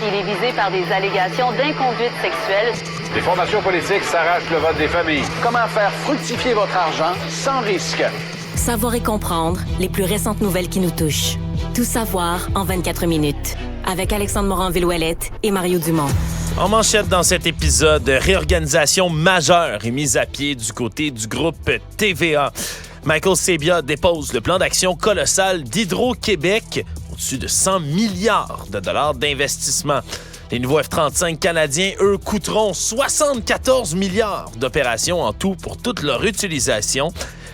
Il est visé par des allégations d'inconduite sexuelle. Les formations politiques s'arrachent le vote des familles. Comment faire fructifier votre argent sans risque? Savoir et comprendre les plus récentes nouvelles qui nous touchent. Tout savoir en 24 minutes. Avec Alexandre Morin-Villouellette et Mario Dumont. En manchette dans cet épisode, réorganisation majeure est mise à pied du côté du groupe TVA. Michael Sabia dépose le plan d'action colossal d'Hydro-Québec, au-dessus de 100 milliards de dollars d'investissement. Les nouveaux F-35 canadiens, eux, coûteront 74 milliards d'opérations en tout pour toute leur utilisation.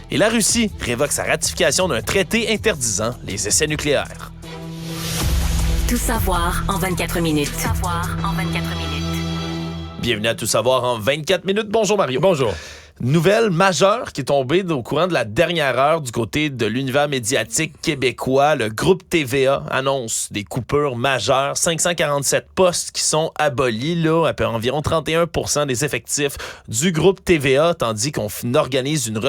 Et la Russie révoque sa ratification d'un traité interdisant les essais nucléaires. Tout savoir en 24 minutes. Tout savoir en 24 minutes. Bienvenue à Tout savoir en 24 minutes. Bonjour Mario. Bonjour. Nouvelle majeure qui est tombée au courant de la dernière heure du côté de l'univers médiatique québécois. Le groupe TVA annonce des coupures majeures. 547 postes qui sont abolis, là, à environ 31% des effectifs du groupe TVA, tandis qu'on organise une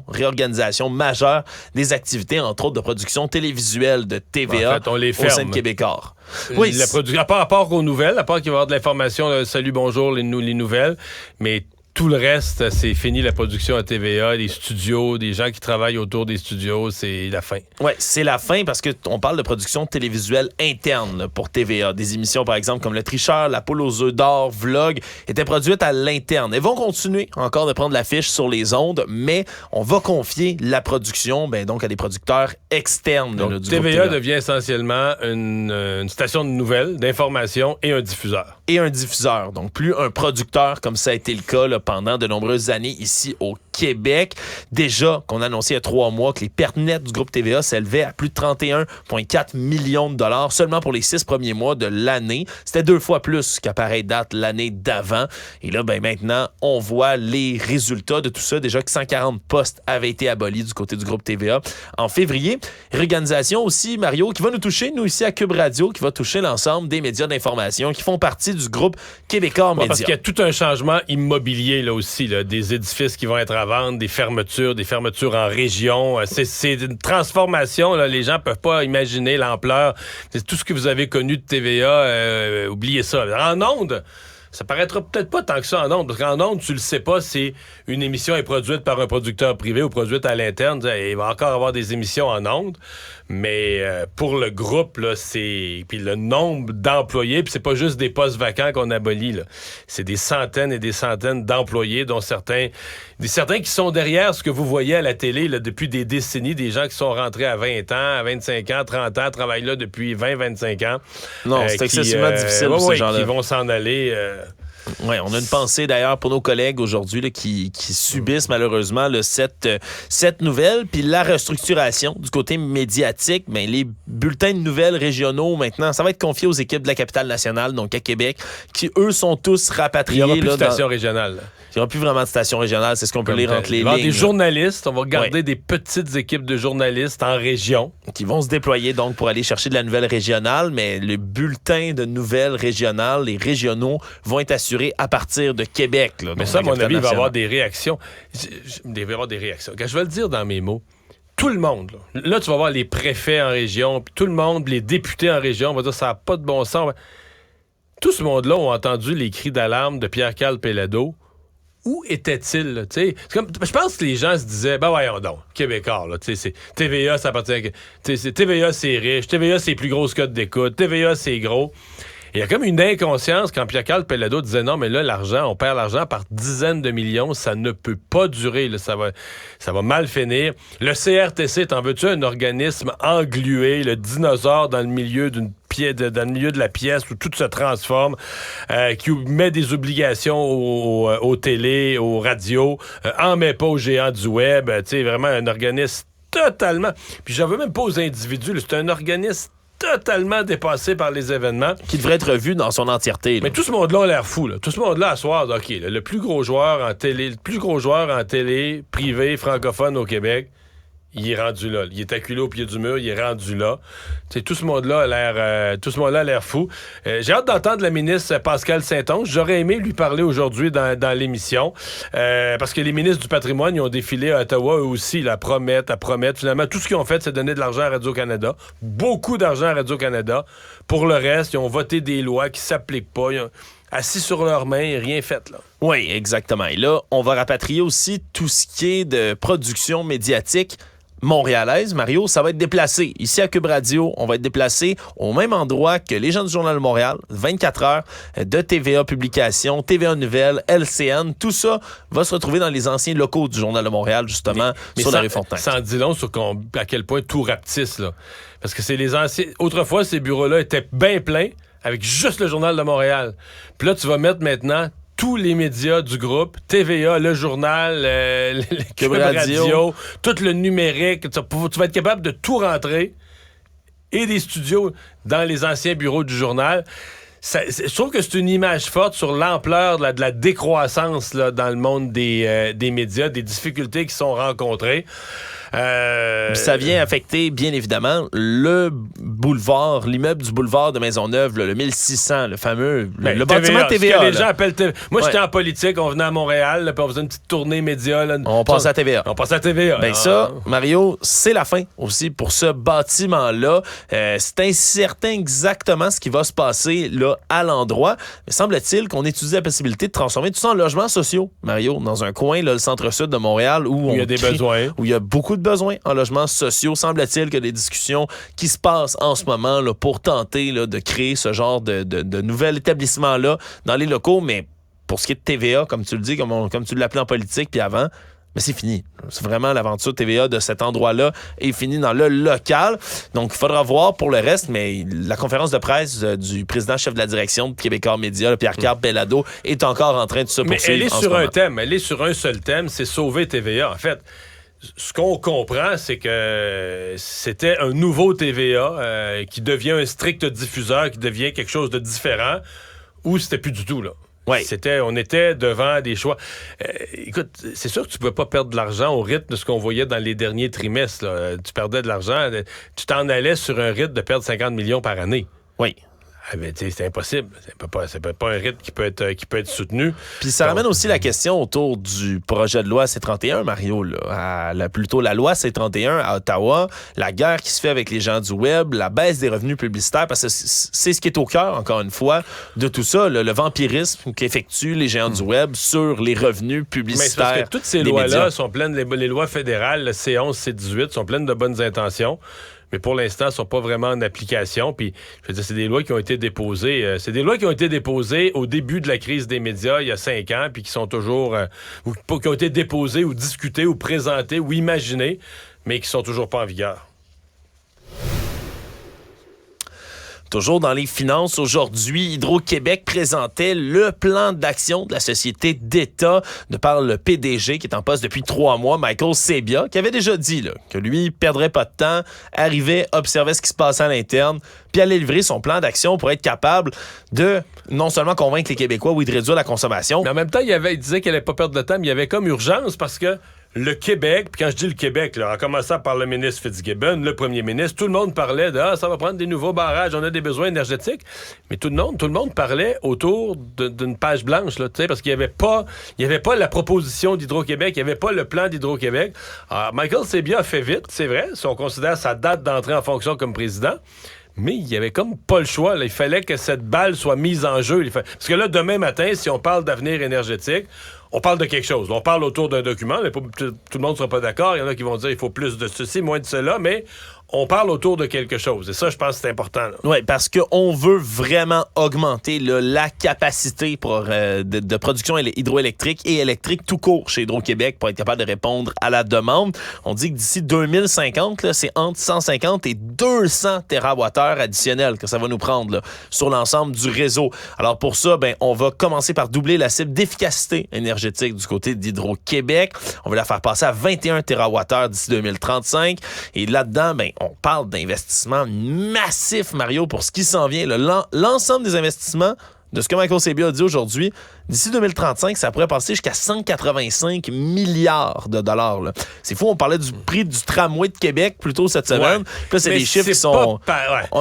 réorganisation majeure des activités, entre autres de production télévisuelle de TVA en fait, on les ferme. au sein de Québécois. Oui, à part aux nouvelles, à part qu'il va y avoir de l'information, salut, bonjour, les nouvelles, mais tout le reste, c'est fini la production à TVA, les studios, des gens qui travaillent autour des studios, c'est la fin. Oui, c'est la fin parce qu'on parle de production télévisuelle interne là, pour TVA. Des émissions, par exemple, comme Le Tricheur, La Poule aux œufs d'or, Vlog, étaient produites à l'interne. Elles vont continuer encore de prendre l'affiche sur les ondes, mais on va confier la production donc à des producteurs externes. Donc, là, du TVA groupe TVA devient essentiellement une station de nouvelles, d'information et un diffuseur. et un diffuseur. Donc, plus un producteur, comme ça a été le cas là, pendant de nombreuses années ici au Québec. Déjà qu'on annonçait il y a 3 mois que les pertes nettes du groupe TVA s'élevaient à plus de 31,4 millions de dollars seulement pour les 6 premiers mois de l'année. C'était 2 fois plus qu'à pareille date l'année d'avant. Et là, maintenant, on voit les résultats de tout ça. Déjà que 140 postes avaient été abolis du côté du groupe TVA en février. Réorganisation aussi, Mario, qui va nous toucher, nous ici à Cube Radio, qui va toucher l'ensemble des médias d'information qui font partie du groupe Québécois Média. Parce qu'il y a tout un changement immobilier là aussi, là, des édifices qui vont être à vendre, des fermetures en région. C'est une transformation, là, les gens peuvent pas imaginer l'ampleur. C'est tout ce que vous avez connu de TVA, oubliez ça. En ondes, ça paraîtra peut-être pas tant que ça en ondes, parce qu'en ondes, tu le sais pas si une émission est produite par un producteur privé ou produite à l'interne. Il va encore avoir des émissions en ondes, mais pour le groupe, là, puis le nombre d'employés, puis c'est pas juste des postes vacants qu'on abolit, là. C'est des centaines et des centaines d'employés, dont certains qui sont derrière ce que vous voyez à la télé là, depuis des décennies, des gens qui sont rentrés à 20 ans, à 25 ans, 30 ans, travaillent là depuis 20-25 ans. Non, c'est excessivement difficile pour ces gens-là. Qui vont s'en aller... Oui, on a une pensée d'ailleurs pour nos collègues aujourd'hui là, qui subissent malheureusement là, cette nouvelle. Puis la restructuration du côté médiatique, les bulletins de nouvelles régionaux maintenant, ça va être confié aux équipes de la capitale nationale, donc à Québec, qui eux sont tous rapatriés. Il n'y aura plus de station régionale. Il n'y aura plus vraiment de station régionale, c'est ce qu'on peut lire entre les lignes. Il va y avoir des journalistes, on va garder des petites équipes de journalistes en région. Qui vont se déployer donc pour aller chercher de la nouvelle régionale, mais le bulletin de nouvelles régionales, les régionaux, vont être assurés à partir de Québec. Là, mais ça, à mon avis, il va y avoir des réactions. Il va y avoir des réactions. Quand je vais le dire dans mes mots, tout le monde, là tu vas voir les préfets en région, puis tout le monde, les députés en région, on va dire ça n'a pas de bon sens. Tout ce monde-là ont entendu les cris d'alarme de Pierre-Carl Péladeau. Où était-il? Je pense que les gens se disaient, voyons donc, Québécois, là, c'est TVA, ça appartient à... TVA, c'est riche, TVA, c'est plus gros codes d'écoute, TVA, c'est gros. Il y a comme une inconscience quand Pierre-Carl Péladeau disait, non, mais là, l'argent, on perd l'argent par dizaines de millions, ça ne peut pas durer, là, ça va mal finir. Le CRTC, t'en veux-tu un organisme englué, le dinosaure dans le milieu dans le milieu de la pièce où tout se transforme, qui met des obligations aux télé, aux radios, en met pas aux géants du web, vraiment un organisme totalement... Puis j'en veux même pas aux individus, là, c'est un organisme totalement dépassé par les événements. Qui devrait être revu dans son entièreté. Là. Mais tout ce monde-là a l'air fou. Là. Tout ce monde-là, à soir, OK, là, le plus gros joueur en télé, privé francophone au Québec, il est rendu là. Il est acculé au pied du mur, il est rendu là. T'sais, tout ce monde-là a l'air fou. J'ai hâte d'entendre la ministre Pascale Saint-Onge. J'aurais aimé lui parler aujourd'hui dans l'émission, parce que les ministres du patrimoine, ils ont défilé à Ottawa, eux aussi, là, promettent. Finalement, tout ce qu'ils ont fait, c'est donner de l'argent à Radio-Canada. Beaucoup d'argent à Radio-Canada. Pour le reste, ils ont voté des lois qui s'appliquent pas. Ils ont assis sur leurs mains, rien fait, là. Oui, exactement. Et là, on va rapatrier aussi tout ce qui est de production médiatique montréalaise. Mario, ça va être déplacé. Ici à Cube Radio, on va être déplacé au même endroit que les gens du Journal de Montréal, 24 heures de TVA Publications, TVA Nouvelles, LCN. Tout ça va se retrouver dans les anciens locaux du Journal de Montréal, justement, sur la rue Fontaine. Ça en dit long sur à quel point tout rapetisse, là. Parce que c'est les anciens... Autrefois, ces bureaux-là étaient bien pleins avec juste le Journal de Montréal. Puis là, tu vas mettre maintenant tous les médias du groupe, TVA, le journal, Cube Radio, tout le numérique. Tu vas être capable de tout rentrer et des studios dans les anciens bureaux du journal. Je trouve que c'est une image forte sur l'ampleur de la décroissance là, dans le monde des médias, des difficultés qui sont rencontrées. Ça vient affecter, bien évidemment, le boulevard, l'immeuble du boulevard de Maisonneuve, là, le 1600, le fameux, le bâtiment TVA. Ce que les gens appellent TVA. Moi, j'étais en politique, on venait à Montréal, puis on faisait une petite tournée média. Là, on passait à TVA. Ça, Mario, c'est la fin aussi pour ce bâtiment-là. C'est incertain exactement ce qui va se passer là à l'endroit. Mais semble-t-il qu'on étudie la possibilité de transformer tout ça en logements sociaux, Mario, dans un coin, là, le centre-sud de Montréal, où il y a des besoins. Où il y a beaucoup de besoins en logements sociaux. Semble-t-il que des discussions qui se passent en ce moment là, pour tenter là, de créer ce genre de nouvel établissement-là dans les locaux. Mais pour ce qui est de TVA, comme tu le dis, comme tu l'appelais en politique, puis avant, mais c'est fini. C'est vraiment l'aventure TVA de cet endroit-là est finie dans le local. Donc, il faudra voir pour le reste, mais la conférence de presse du président-chef de la direction de Québécois Média, Pierre-Carl Belado, est encore en train de se poursuivre. Mais elle est sur un thème. Elle est sur un seul thème, c'est sauver TVA. En fait, ce qu'on comprend, c'est que c'était un nouveau TVA qui devient un strict diffuseur, qui devient quelque chose de différent, ou c'était plus du tout, là. Oui. On était devant des choix. Écoute, c'est sûr que tu ne peux pas perdre de l'argent au rythme de ce qu'on voyait dans les derniers trimestres, là. Tu perdais de l'argent, tu t'en allais sur un rythme de perdre 50 millions par année. Oui. Ah ben, c'est impossible. C'est pas un rythme qui peut être soutenu. Puis ça ramène aussi la question autour du projet de loi C-31, Mario. Là, plutôt la loi C-31 à Ottawa, la guerre qui se fait avec les gens du web, la baisse des revenus publicitaires, parce que c'est ce qui est au cœur, encore une fois, de tout ça, le vampirisme qu'effectuent les géants du web sur les revenus publicitaires. Mais c'est parce que toutes ces lois-là sont pleines, les lois fédérales, le C11, C18, sont pleines de bonnes intentions. Mais pour l'instant, elles ne sont pas vraiment en application. Puis, je veux dire, c'est des lois qui ont été déposées. C'est des lois qui ont été déposées au début de la crise des médias, il y a 5 ans, puis qui sont toujours... qui ont été déposées ou discutées ou présentées ou imaginées, mais qui sont toujours pas en vigueur. Toujours dans les finances, aujourd'hui, Hydro-Québec présentait le plan d'action de la société d'État de par le PDG qui est en poste depuis 3 mois, Michael Sabia, qui avait déjà dit là, que lui, il perdrait pas de temps, arrivait, observait ce qui se passait à l'interne, puis allait livrer son plan d'action pour être capable de non seulement convaincre les Québécois ou de réduire la consommation. Mais en même temps, il disait qu'il allait pas perdre de temps, mais il y avait comme urgence parce que le Québec, puis quand je dis le Québec, là, en commençant par le ministre Fitzgibbon, le premier ministre, tout le monde parlait de ça va prendre des nouveaux barrages, on a des besoins énergétiques. Mais tout le monde parlait autour d'une page blanche, là, parce qu'il n'y avait pas la proposition d'Hydro-Québec, il n'y avait pas le plan d'Hydro-Québec. Alors, Michael Sabia a fait vite, c'est vrai, si on considère sa date d'entrée en fonction comme président. Mais il n'y avait comme pas le choix. Là. Il fallait que cette balle soit mise en jeu. Parce que là, demain matin, si on parle d'avenir énergétique, on parle de quelque chose. On parle autour d'un document. Mais tout le monde ne sera pas d'accord. Il y en a qui vont dire qu'il faut plus de ceci, moins de cela. Mais on parle autour de quelque chose. Et ça, je pense que c'est important. Oui, parce qu'on veut vraiment augmenter là, la capacité de production hydroélectrique et électrique tout court chez Hydro-Québec pour être capable de répondre à la demande. On dit que d'ici 2050, là, c'est entre 150 et 200 TWh additionnels que ça va nous prendre là, sur l'ensemble du réseau. Alors pour ça, on va commencer par doubler la cible d'efficacité énergétique du côté d'Hydro-Québec. On va la faire passer à 21 TWh d'ici 2035. Et là-dedans, on parle d'investissements massifs, Mario, pour ce qui s'en vient. L'ensemble des investissements de ce que Michael Sabia a dit aujourd'hui, d'ici 2035, ça pourrait passer jusqu'à 185 milliards de dollars. Là. C'est fou, on parlait du prix du tramway de Québec plus tôt cette semaine. Puis là, c'est des chiffres qui sont...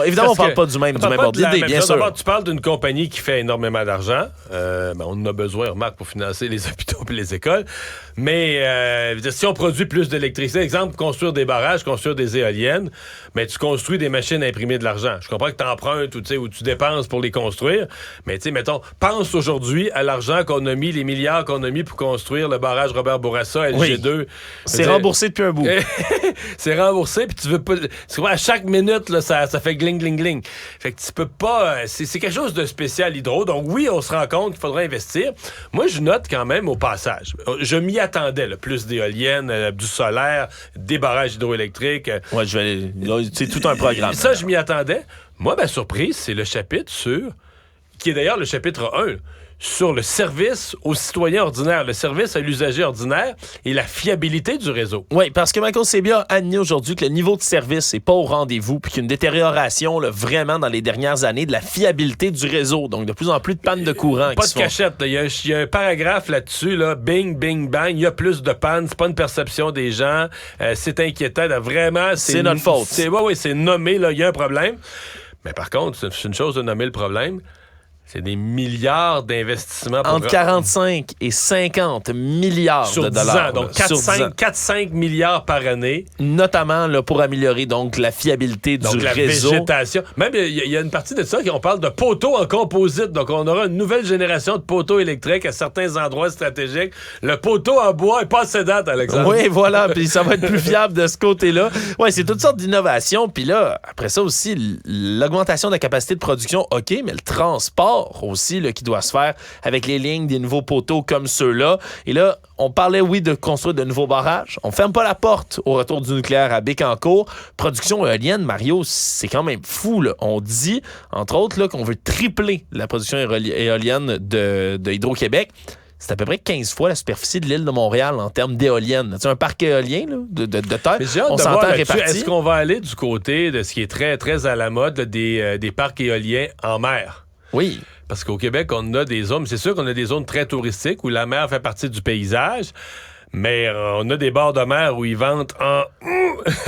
Évidemment, on ne parle pas du même ordre d'idée, bien sûr. D'abord, tu parles d'une compagnie qui fait énormément d'argent. On en a besoin, remarque, pour financer les hôpitaux et les écoles. Mais si on produit plus d'électricité, exemple, construire des barrages, construire des éoliennes, mais tu construis des machines à imprimer de l'argent. Je comprends que tu empruntes ou tu dépenses pour les construire, mais tu sais, mettons, pense aujourd'hui à l'argent qu'on a mis, les milliards qu'on a mis pour construire le barrage Robert Bourassa, LG2. Oui. C'est remboursé depuis un bout. C'est remboursé, puis tu veux pas... À chaque minute, là, ça fait gling, gling, gling. Fait que tu peux pas... C'est quelque chose de spécial, Hydro. Donc oui, on se rend compte qu'il faudrait investir. Moi, je note quand même au passage. Je m'y attendais, là, plus d'éoliennes, du solaire, des barrages hydroélectriques. Ouais, c'est tout un programme. Ça, je m'y attendais. Moi, ma surprise, c'est le chapitre qui est d'ailleurs le chapitre 1, sur le service aux citoyens ordinaires, le service à l'usager ordinaire et la fiabilité du réseau. Oui, parce que Michael Sabia a admis aujourd'hui que le niveau de service n'est pas au rendez-vous, puis qu'il y a une détérioration là, vraiment dans les dernières années de la fiabilité du réseau. Donc, de plus en plus de pannes de courant. Pas de cachette. Il y a un paragraphe là-dessus, là, bing, bing, bang. Il y a plus de pannes. C'est pas une perception des gens. C'est inquiétant. Là, vraiment, c'est notre faute. C'est nommé. Il y a un problème. Mais par contre, c'est une chose de nommer le problème. C'est des milliards d'investissements. Entre 45 et 50 milliards sur de dollars. 10 ans. Donc, 4-5 milliards par année. Notamment là, pour améliorer donc, la fiabilité du réseau. La végétation. Même, il y a une partie de ça qu'on parle de poteaux en composite. Donc, on aura une nouvelle génération de poteaux électriques à certains endroits stratégiques. Le poteau en bois est pas assez date, Alexandre. Oui, voilà. Puis ça va être plus fiable de ce côté-là. Oui, c'est toutes sortes d'innovations. Puis là, après ça aussi, l'augmentation de la capacité de production, OK, mais le transport aussi là, qui doit se faire avec les lignes des nouveaux poteaux comme ceux-là. Et là, on parlait, oui, de construire de nouveaux barrages. On ferme pas la porte au retour du nucléaire à Bécancour. Production éolienne, Mario, c'est quand même fou. Là. On dit, entre autres, là, qu'on veut tripler la production éolienne de Hydro-Québec. C'est à peu près 15 fois la superficie de l'île de Montréal en termes d'éoliennes. Tu as un parc éolien là, de terre. Mais j'ai hâte on de s'entend voir réparti. Est-ce qu'on va aller du côté de ce qui est très, très à la mode, là, des parcs éoliens en mer? Oui. Parce qu'au Québec, on a des zones, c'est sûr qu'on a des zones très touristiques où la mer fait partie du paysage, mais on a des bords de mer où ils ventent en...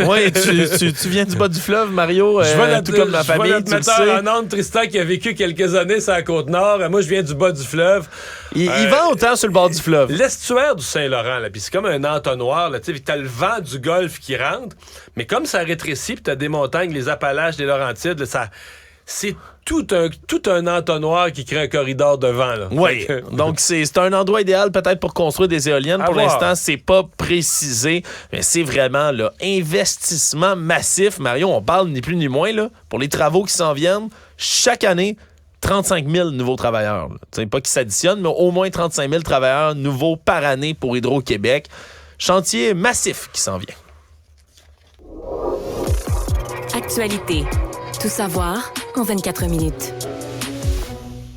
Oui, tu viens du bas du fleuve, Mario, tout comme ma famille, je vois notre metteur en ondes, Tristan, qui a vécu quelques années sur la Côte-Nord. Moi, je viens du bas du fleuve. Il vend autant sur le bord du fleuve. L'estuaire du Saint-Laurent, là, puis c'est comme un entonnoir, là, tu sais, t'as le vent du Golfe qui rentre, mais comme ça rétrécit, puis t'as des montagnes, les Appalaches, les Laurentides, là, ça... C'est tout un entonnoir qui crée un corridor de vent. Là. Oui, donc c'est un endroit idéal peut-être pour construire des éoliennes. Pour l'instant, c'est pas précisé, mais c'est vraiment là, investissement massif. Mario, on parle ni plus ni moins là, pour les travaux qui s'en viennent. Chaque année, 35 000 nouveaux travailleurs. Pas qu'ils s'additionnent, mais au moins 35 000 travailleurs nouveaux par année pour Hydro-Québec. Chantier massif qui s'en vient. Actualité. Tout savoir en 24 minutes.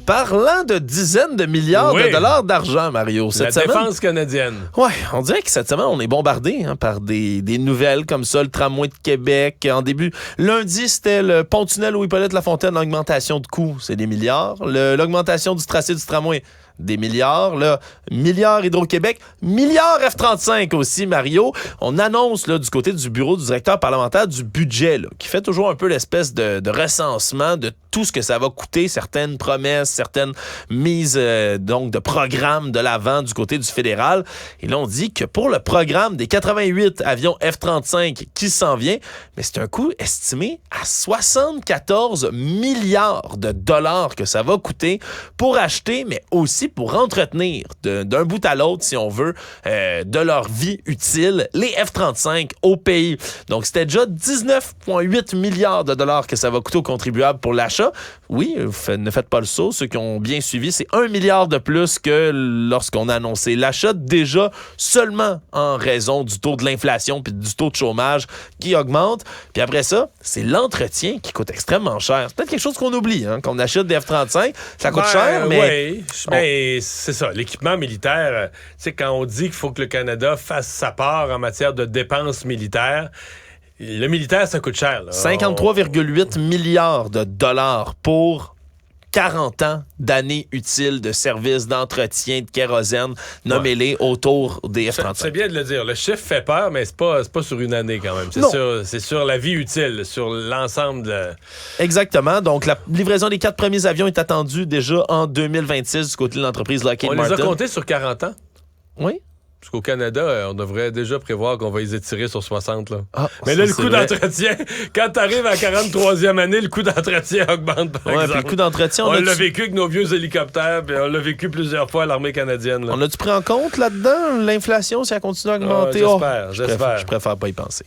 Parlant de dizaines de milliards de dollars d'argent, Mario, cette semaine... La défense canadienne. Oui, on dirait que cette semaine, on est bombardé par des nouvelles comme ça, le tramway de Québec. En début, lundi, c'était le pont-tunnel où Hippolyte-Lafontaine, l'augmentation de coûts, c'est des milliards. L'augmentation du tracé du tramway, des milliards. Là, milliards Hydro-Québec, milliards F-35 aussi, Mario. On annonce là, du côté du bureau du directeur parlementaire du budget, là, qui fait toujours un peu l'espèce de recensement de tout ce que ça va coûter, certaines promesses, certaines mises donc de programmes de l'avant du côté du fédéral. Et là, on dit que pour le programme des 88 avions F-35 qui s'en vient, mais c'est un coût estimé à 74 milliards de dollars que ça va coûter pour acheter, mais aussi pour entretenir d'un bout à l'autre, si on veut, de leur vie utile, les F-35 au pays. Donc, c'était déjà 19,8 milliards de dollars que ça va coûter aux contribuables pour l'achat. Oui, ne faites pas le saut. Ceux qui ont bien suivi, c'est 1 milliard de plus que lorsqu'on a annoncé l'achat, déjà seulement en raison du taux de l'inflation puis du taux de chômage qui augmente. Puis après ça, c'est l'entretien qui coûte extrêmement cher. C'est peut-être quelque chose qu'on oublie, hein, qu'on achète des F-35. Ça coûte cher, mais... Oui, mais c'est ça. L'équipement militaire, tu sais, quand on dit qu'il faut que le Canada fasse sa part en matière de dépenses militaires, le militaire, ça coûte cher. 53,8 milliards de dollars pour 40 ans d'années utiles de services, d'entretien, de kérosène, nommez-les autour des F-35. C'est bien de le dire. Le chiffre fait peur, mais c'est pas sur une année quand même. C'est sur la vie utile, sur l'ensemble de... Exactement. Donc, la livraison des 4 premiers avions est attendue déjà en 2026 du côté de l'entreprise Lockheed Martin. On les a comptés sur 40 ans? Oui. Parce qu'au Canada, on devrait déjà prévoir qu'on va les étirer sur 60. Là. Ah, mais là, le coût d'entretien, quand tu arrives à la 43e année, le coût d'entretien augmente, par exemple. Puis le coût d'entretien... On l'a vécu avec nos vieux hélicoptères, puis on l'a vécu plusieurs fois à l'armée canadienne. Là. On a-tu pris en compte là-dedans l'inflation, si elle continue à augmenter? J'espère. Je préfère pas y penser.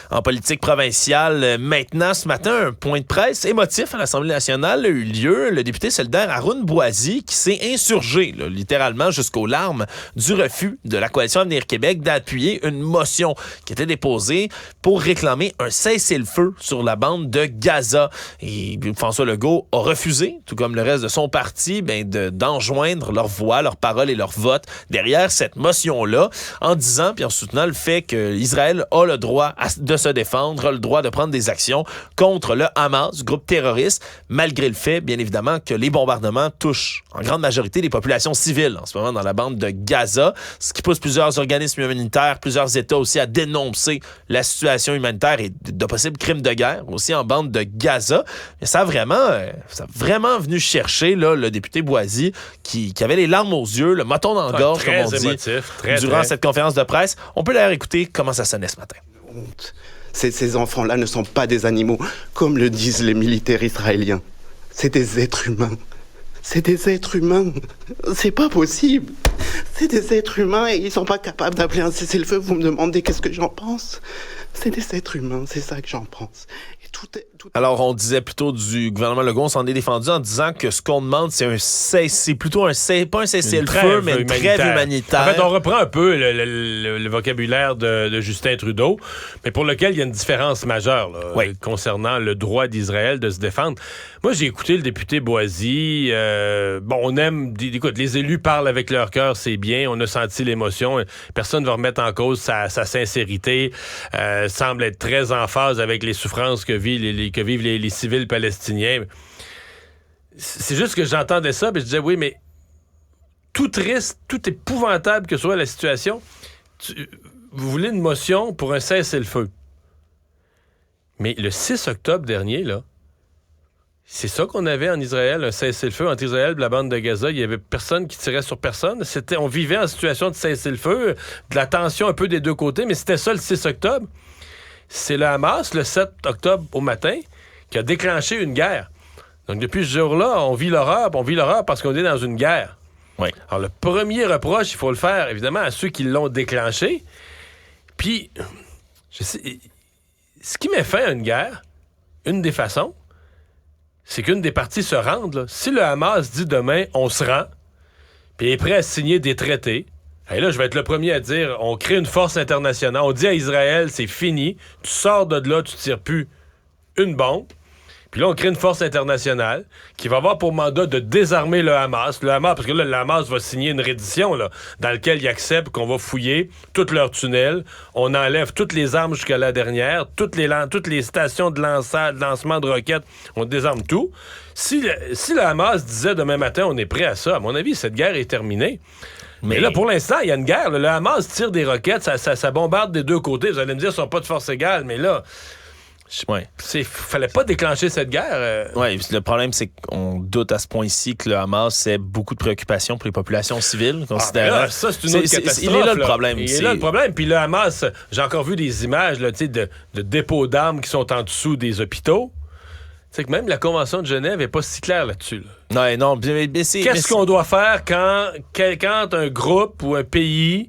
En politique provinciale, maintenant, ce matin, un point de presse émotif à l'Assemblée nationale a eu lieu. Le député solidaire Arun Boisy qui s'est insurgé, littéralement jusqu'aux larmes, du refus de la Coalition Avenir Québec d'appuyer une motion qui était déposée pour réclamer un cessez-le-feu sur la bande de Gaza. Et François Legault a refusé, tout comme le reste de son parti, d'enjoindre leur voix, leur parole et leur vote derrière cette motion-là, en disant, puis en soutenant le fait qu'Israël a le droit de se défendre, a le droit de prendre des actions contre le Hamas, groupe terroriste, malgré le fait, bien évidemment, que les bombardements touchent en grande majorité les populations civiles en ce moment dans la bande de Gaza, ce qui pousse plusieurs organismes humanitaires, plusieurs États aussi à dénoncer la situation humanitaire et de possibles crimes de guerre aussi en bande de Gaza. Mais ça a vraiment venu chercher là, le député Boisy qui avait les larmes aux yeux, le moton dans la gorge, comme on dit, durant cette conférence de presse. On peut d'ailleurs écouter comment ça sonnait ce matin. Ces enfants-là ne sont pas des animaux, comme le disent les militaires israéliens. C'est des êtres humains. C'est des êtres humains. C'est pas possible. C'est des êtres humains et ils sont pas capables d'appeler un cessez-le-feu. Vous me demandez qu'est-ce que j'en pense? C'est des êtres humains, c'est ça que j'en pense. Et Alors, on disait plutôt du gouvernement Legault, on s'en est défendu en disant que ce qu'on demande, c'est pas un cessez-le-feu, mais une trêve humanitaire. En fait, on reprend un peu le vocabulaire de Justin Trudeau, mais pour lequel il y a une différence majeure là, concernant le droit d'Israël de se défendre. Moi, j'ai écouté le député Boisy. On aime... Écoute, les élus parlent avec leur cœur, c'est bien. On a senti l'émotion. Personne ne va remettre en cause sa sincérité. Semble être très en phase avec les souffrances que vivent les civils palestiniens. C'est juste que j'entendais ça, et je disais, oui, mais tout triste, tout épouvantable que soit la situation, vous voulez une motion pour un cessez-le-feu. Mais le 6 octobre dernier, là, c'est ça qu'on avait en Israël, un cessez-le-feu entre Israël et la bande de Gaza. Il y avait personne qui tirait sur personne. On vivait en situation de cessez-le-feu, de la tension un peu des deux côtés, mais c'était ça le 6 octobre. C'est le Hamas, le 7 octobre au matin, qui a déclenché une guerre. Donc, depuis ce jour-là, on vit l'horreur parce qu'on est dans une guerre. Oui. Alors, le premier reproche, il faut le faire, évidemment, à ceux qui l'ont déclenché. Puis, ce qui met fin à une guerre, une des façons, c'est qu'une des parties se rende. Là. Si le Hamas dit demain, on se rend, puis est prêt à signer des traités, et là, je vais être le premier à dire, on crée une force internationale. On dit à Israël, c'est fini. Tu sors de là, tu tires plus une bombe. Puis là, on crée une force internationale qui va avoir pour mandat de désarmer le Hamas. Parce que là, le Hamas va signer une reddition là, dans laquelle il accepte qu'on va fouiller tous leurs tunnels. On enlève toutes les armes jusqu'à la dernière. Toutes les stations de lancement de roquettes, on désarme tout. Si le Hamas disait demain matin, on est prêt à ça, à mon avis, cette guerre est terminée. Mais là, pour l'instant, il y a une guerre. Là. Le Hamas tire des roquettes, ça bombarde des deux côtés. Vous allez me dire, ce ne sont pas de force égale, mais là, fallait pas déclencher cette guerre. Oui, le problème, c'est qu'on doute à ce point-ci que le Hamas ait beaucoup de préoccupations pour les populations civiles, considérant... Là, ça, c'est une autre catastrophe. Il est là le problème. Il est là le problème. Puis le Hamas, j'ai encore vu des images là, de dépôts d'armes qui sont en dessous des hôpitaux. C'est que même la Convention de Genève n'est pas si claire là-dessus. Là. Non, Qu'est-ce qu'on doit faire quand un groupe ou un pays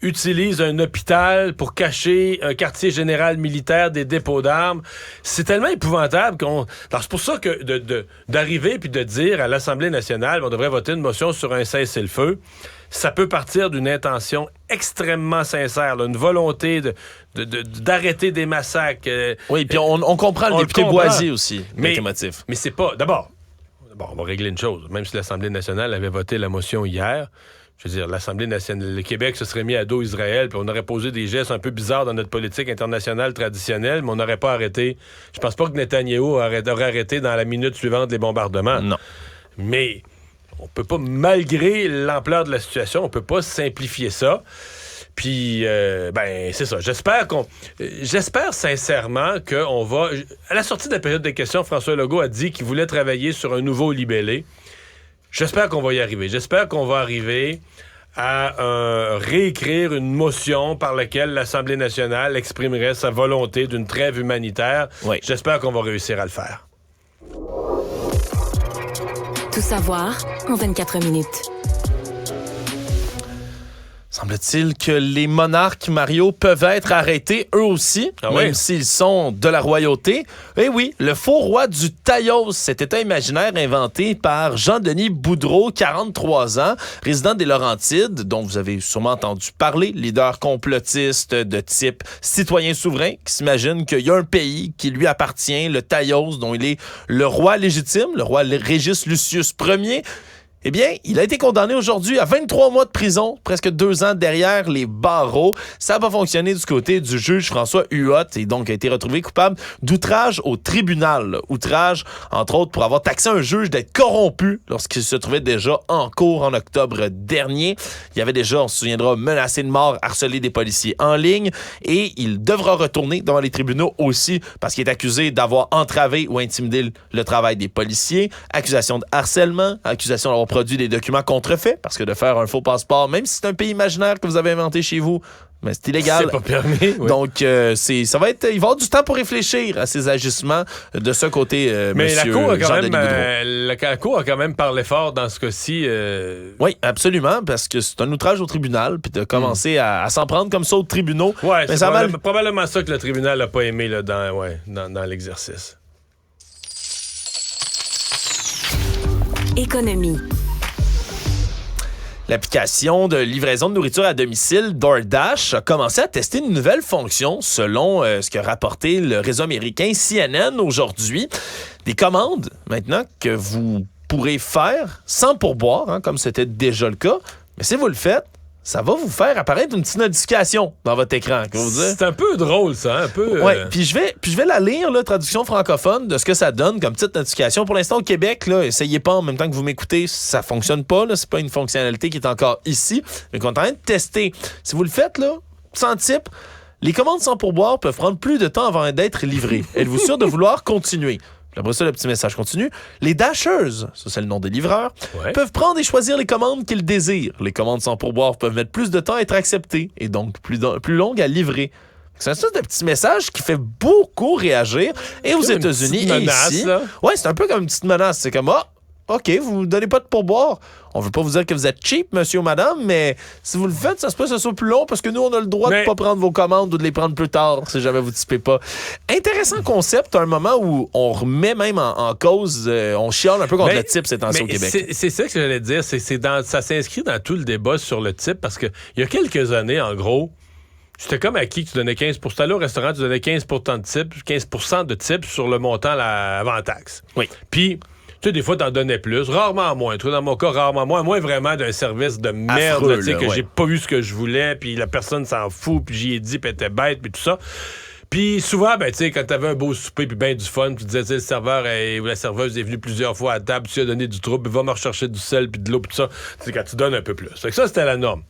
utilise un hôpital pour cacher un quartier général militaire, des dépôts d'armes? C'est tellement épouvantable Alors, c'est pour ça que d'arriver puis de dire à l'Assemblée nationale, on devrait voter une motion sur un cessez-le-feu, ça peut partir d'une intention extrêmement sincère, là, une volonté d'arrêter des massacres. Oui, puis on comprend le député Boisy aussi, mais émotif. Mais c'est pas... D'abord, on va régler une chose. Même si l'Assemblée nationale avait voté la motion hier, Je veux dire, l'Assemblée nationale, le Québec se serait mis à dos Israël, puis on aurait posé des gestes un peu bizarres dans notre politique internationale traditionnelle, mais on n'aurait pas arrêté. Je pense pas que Netanyahou aurait arrêté dans la minute suivante les bombardements. Non. Mais on peut pas, malgré l'ampleur de la situation, on peut pas simplifier ça. Puis, c'est ça. J'espère sincèrement qu'on va... À la sortie de la période des questions, François Legault a dit qu'il voulait travailler sur un nouveau libellé. J'espère qu'on va y arriver. J'espère qu'on va arriver à réécrire une motion par laquelle l'Assemblée nationale exprimerait sa volonté d'une trêve humanitaire. Oui. J'espère qu'on va réussir à le faire. Tout savoir en 24 minutes. Semble-t-il que les monarques, Mario, peuvent être arrêtés eux aussi, même s'ils sont de la royauté. Eh oui, le faux roi du Taïos, cet état imaginaire inventé par Jean-Denis Boudreau, 43 ans, résident des Laurentides, dont vous avez sûrement entendu parler, leader complotiste de type citoyen souverain, qui s'imagine qu'il y a un pays qui lui appartient, le Taïos, dont il est le roi légitime, le roi Régis Lucius Ier. Eh bien, il a été condamné aujourd'hui à 23 mois de prison, presque 2 ans derrière les barreaux. Ça n'a pas fonctionné du côté du juge François Huot et donc a été retrouvé coupable d'outrage au tribunal. Outrage, entre autres, pour avoir taxé un juge d'être corrompu lorsqu'il se trouvait déjà en cours en octobre dernier. Il avait déjà, on se souviendra, menacé de mort, harcelé des policiers en ligne et il devra retourner devant les tribunaux aussi parce qu'il est accusé d'avoir entravé ou intimidé le travail des policiers. Accusation de harcèlement, accusation d'avoir produit des documents contrefaits, parce que de faire un faux passeport, même si c'est un pays imaginaire que vous avez inventé chez vous, mais c'est illégal. C'est pas permis. Oui. Donc, ça va être, il va y avoir du temps pour réfléchir à ces agissements de ce côté, mais monsieur la Cour a quand même parlé fort dans ce cas-ci. Oui, absolument, parce que c'est un outrage au tribunal, puis de commencer à s'en prendre comme ça aux tribunaux. Ouais, c'est probablement ça que le tribunal n'a pas aimé là, dans l'exercice. Économie. L'application de livraison de nourriture à domicile DoorDash a commencé à tester une nouvelle fonction selon ce qu'a rapporté le réseau américain CNN aujourd'hui. Des commandes maintenant que vous pourrez faire sans pourboire, comme c'était déjà le cas. Mais si vous le faites, ça va vous faire apparaître une petite notification dans votre écran. C'est un peu drôle, ça. Un peu. Oui, puis je vais la lire, la traduction francophone de ce que ça donne comme petite notification. Pour l'instant, au Québec, là, essayez pas en même temps que vous m'écoutez, ça fonctionne pas. Là, c'est pas une fonctionnalité qui est encore ici, mais qu'on est en train de tester. Si vous le faites, là, sans type, les commandes sans pourboire peuvent prendre plus de temps avant d'être livrées. Êtes-vous sûr de vouloir continuer? Après ça, le petit message continue. Les Dashers, ça c'est le nom des livreurs, peuvent prendre et choisir les commandes qu'ils désirent. Les commandes sans pourboire peuvent mettre plus de temps à être acceptées et donc plus longues à livrer. C'est un sorte de petit message qui fait beaucoup réagir. Et aux États-Unis et ici... Ouais, c'est un peu comme une petite menace. C'est comme, OK, vous ne donnez pas de pourboire. On veut pas vous dire que vous êtes cheap, monsieur ou madame, mais si vous le faites, ça se peut que ce soit plus long parce que nous, on a le droit de pas prendre vos commandes ou de les prendre plus tard si jamais vous typez pas. Intéressant concept, à un moment où on remet même en cause, on chiale un peu contre le type ces temps-ci au Québec. C'est ça que j'allais dire, ça s'inscrit dans tout le débat sur le type parce qu'il y a quelques années, en gros, c'était comme acquis que tu donnais 15 pour aller au restaurant, tu donnais 15 de type sur le montant avant taxe. Oui. Puis... Tu sais, des fois, t'en donnais plus. Rarement moins. Toi, dans mon cas, rarement moins. Moins vraiment d'un service de merde, tu sais, que j'ai pas eu ce que je voulais, puis la personne s'en fout, puis j'y ai dit, puis elle était bête, puis tout ça. Puis souvent, tu sais, quand t'avais un beau souper, puis ben du fun, tu disais, tu sais, le serveur ou la serveuse est venue plusieurs fois à la table, tu lui as donné du trouble, puis va me rechercher du sel, puis de l'eau, puis tout ça. C'est quand tu donnes un peu plus. Fait que ça, c'était la norme.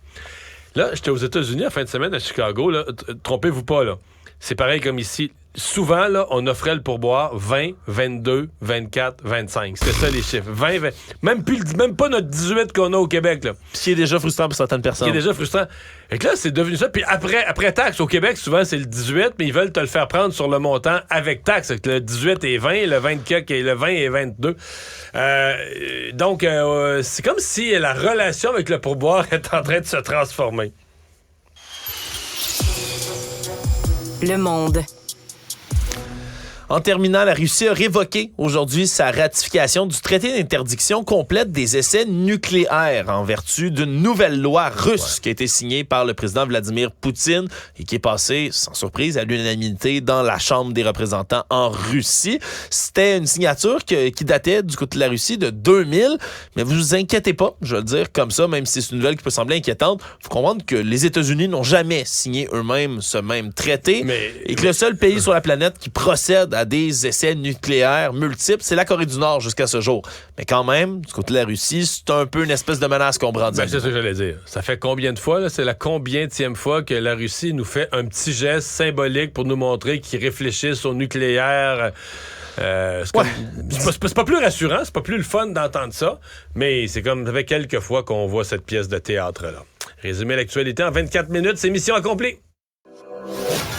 Là, j'étais aux États-Unis en fin de semaine à Chicago, là. Trompez-vous pas, là. C'est pareil comme ici. Souvent, là, on offrait le pourboire 20, 22, 24, 25. C'était ça, les chiffres. 20, 20. Même pas notre 18 qu'on a au Québec, là. Ce qui est déjà frustrant pour certaines personnes. Ce qui est déjà frustrant. Et que là, c'est devenu ça. Puis après taxe, au Québec, souvent, c'est le 18, mais ils veulent te le faire prendre sur le montant avec taxe. Le 18 est 20, le 24 et le 20 est 22. Donc, c'est comme si la relation avec le pourboire est en train de se transformer. Le Monde. En terminant, la Russie a révoqué aujourd'hui sa ratification du traité d'interdiction complète des essais nucléaires en vertu d'une nouvelle loi russe qui a été signée par le président Vladimir Poutine et qui est passée, sans surprise, à l'unanimité dans la Chambre des représentants en Russie. C'était une signature qui datait du côté de la Russie de 2000, mais vous inquiétez pas, je vais le dire comme ça, même si c'est une nouvelle qui peut sembler inquiétante. Il faut comprendre que les États-Unis n'ont jamais signé eux-mêmes ce même traité et que le seul pays sur la planète qui procède à des essais nucléaires multiples, c'est la Corée du Nord jusqu'à ce jour. Mais quand même, du côté de la Russie, c'est un peu une espèce de menace qu'on brandit. C'est ce que j'allais dire. Ça fait combien de fois, là? C'est la combienième fois que la Russie nous fait un petit geste symbolique pour nous montrer qu'ils réfléchissent au nucléaire. C'est pas plus rassurant, c'est pas plus le fun d'entendre ça, mais c'est comme ça fait quelques fois qu'on voit cette pièce de théâtre-là. Résumer l'actualité en 24 minutes, c'est mission accomplie.